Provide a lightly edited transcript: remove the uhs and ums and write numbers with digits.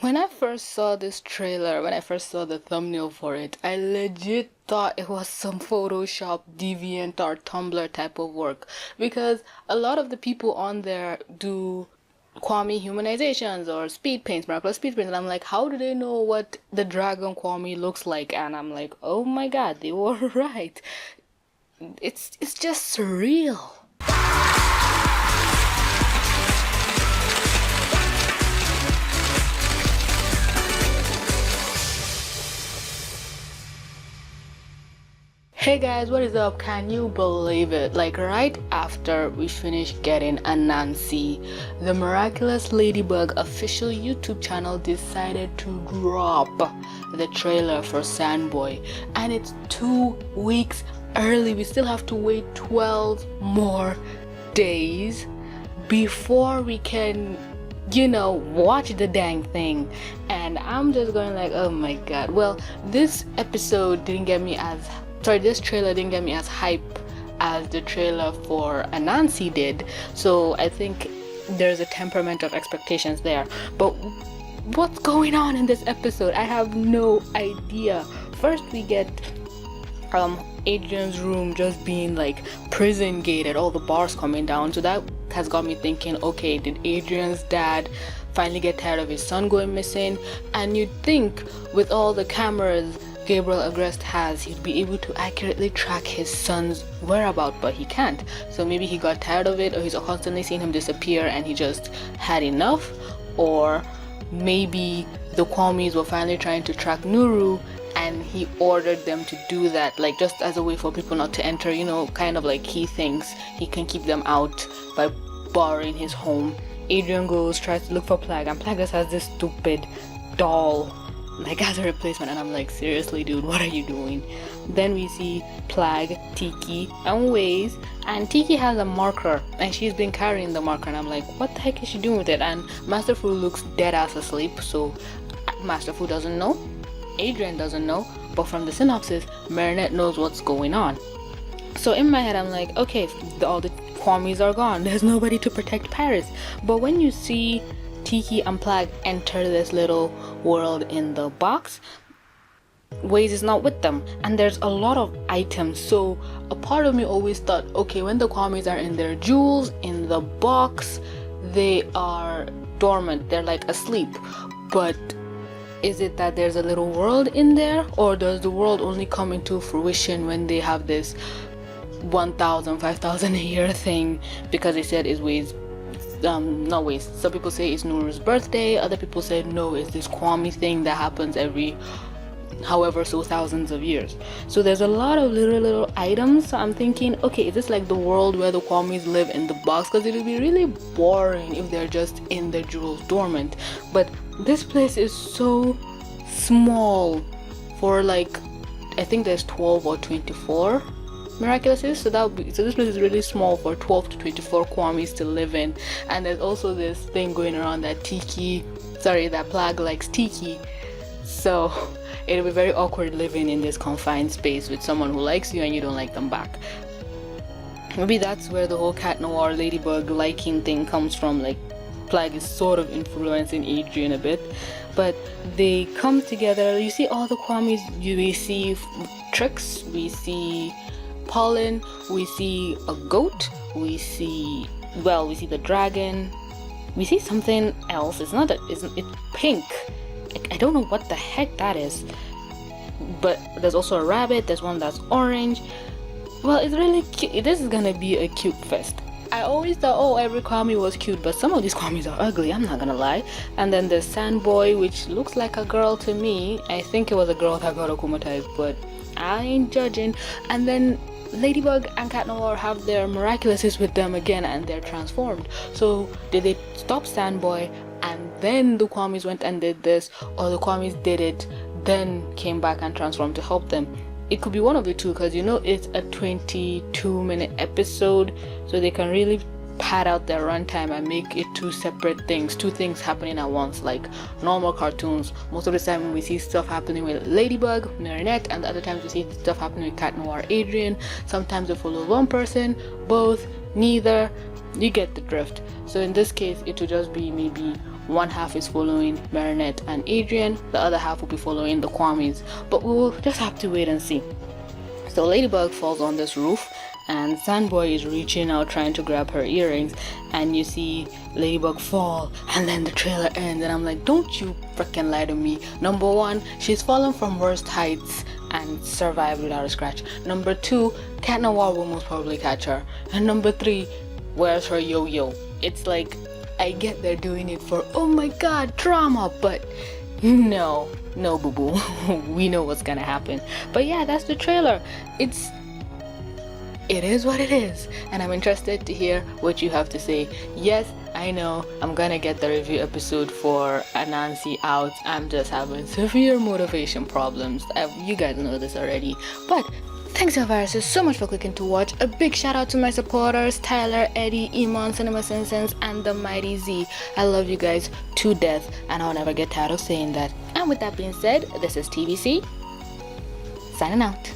When I first saw this trailer, when I first saw the thumbnail for it, I legit thought it was some Photoshop, Deviant, or Tumblr type of work, because a lot of the people on there do Kwami humanizations or speed paints, Miraculous speed paints, and I'm like, how do they know what the dragon Kwami looks like? And I'm like, oh my god, they were right. It's just surreal. Hey guys, what is up? Can you believe it? Like right after we finished getting Anansi, the Miraculous Ladybug official YouTube channel decided to drop the trailer for Sandboy, and it's 2 weeks early. We still have to wait 12 more days before we can watch the dang thing. And I'm just going like, oh my god. Well, this trailer didn't get me as hype as the trailer for Anansi did, so I think there's a temperament of expectations there. But what's going on in this episode? I have no idea. First we get Adrian's room just being like prison gated, all the bars coming down, so that has got me thinking, okay, did Adrian's dad finally get tired of his son going missing? And you'd think with all the cameras Gabriel Agreste has, he'd be able to accurately track his son's whereabouts, but he can't. So maybe he got tired of it, or he's constantly seeing him disappear and he just had enough, or maybe the Kwamis were finally trying to track Nuru and he ordered them to do that, like just as a way for people not to enter, kind of like he thinks he can keep them out by barring his home. Adrian goes, tries to look for Plague, and Plague just has this stupid doll like as a replacement, and I'm like, seriously dude, what are you doing? Then we see Plague, Tiki, and Waze, and Tiki has a marker and she's been carrying the marker, and I'm like, what the heck is she doing with it? And Master Fu looks dead ass asleep, so Master Fu doesn't know, Adrian doesn't know, but from the synopsis Marinette knows what's going on. So in my head I'm like, okay, all the Kwamis are gone, there's nobody to protect Paris. But when you see Tiki and Plague enter this little world in the box, Waze is not with them, and there's a lot of items. So a part of me always thought, okay, when the Kwamis are in their jewels in the box, they are dormant, they're like asleep. But is it that there's a little world in there, or does the world only come into fruition when they have this 1,000, 5,000 a year thing? Because they said it's Waze. Not Waste. Some people say it's Nuru's birthday, other people say no, it's this Kwami thing that happens every however so thousands of years. So there's a lot of little items. So I'm thinking, okay, is this like the world where the Kwamis live in the box? Because it would be really boring if they're just in their jewels dormant. But this place is so small for like, I think there's 12 or 24 Miraculouses, so this place is really small for 12 to 24 Kwamis to live in. And there's also this thing going around that Plague likes Tiki, so it'll be very awkward living in this confined space with someone who likes you and you don't like them back. Maybe that's where the whole Cat Noir Ladybug liking thing comes from, like Plague is sort of influencing Adrian a bit. But they come together, you see all the Kwamis, we see Tricks, we see Pollen, we see a goat, we see the dragon, we see something else. It's pink. I don't know what the heck that is, but there's also a rabbit, there's one that's orange. Well, it's really cute. This is gonna be a cute fest. I always thought, every Kwami was cute, but some of these Kwamis are ugly, I'm not gonna lie. And then there's Sandboy, which looks like a girl to me. I think it was a girl that got akumatized, but I ain't judging. And then Ladybug and Cat Noir have their Miraculouses with them again, and they're transformed. So did they stop Sandboy and then the Kwamis went and did this, or the Kwamis did it then came back and transformed to help them? It could be one of the two, because it's a 22-minute episode, so they can really pad out their runtime and make it two things happening at once. Like normal cartoons, most of the time when we see stuff happening with Ladybug, Marinette, and the other times we see stuff happening with Cat Noir, Adrian. Sometimes they follow one person, both, neither. You get the drift. So in this case, it would just be maybe one half is following Marinette and Adrian, the other half will be following the Kwamis, but we will just have to wait and see. So Ladybug falls on this roof and Sandboy is reaching out trying to grab her earrings, and you see Ladybug fall, and then the trailer ends and I'm like, don't you freaking lie to me. Number one, she's fallen from worst heights and survived without a scratch. Number two, Cat Noir will most probably catch her. And number three, where's her yo-yo? It's like, I get they're doing it for, oh my god, drama, but no boo-boo. We know what's gonna happen. But yeah, that's the trailer. It is what it is, and I'm interested to hear what you have to say. Yes, I know I'm gonna get the review episode for Anansi out. I'm just having severe motivation problems. You guys know this already. But thanks Viruses so much for clicking to watch. A big shout out to my supporters, Tyler, Eddie, Iman, Cinema Simpsons, and the Mighty Z. I love you guys to death, and I'll never get tired of saying that. And with that being said, this is TBC, signing out.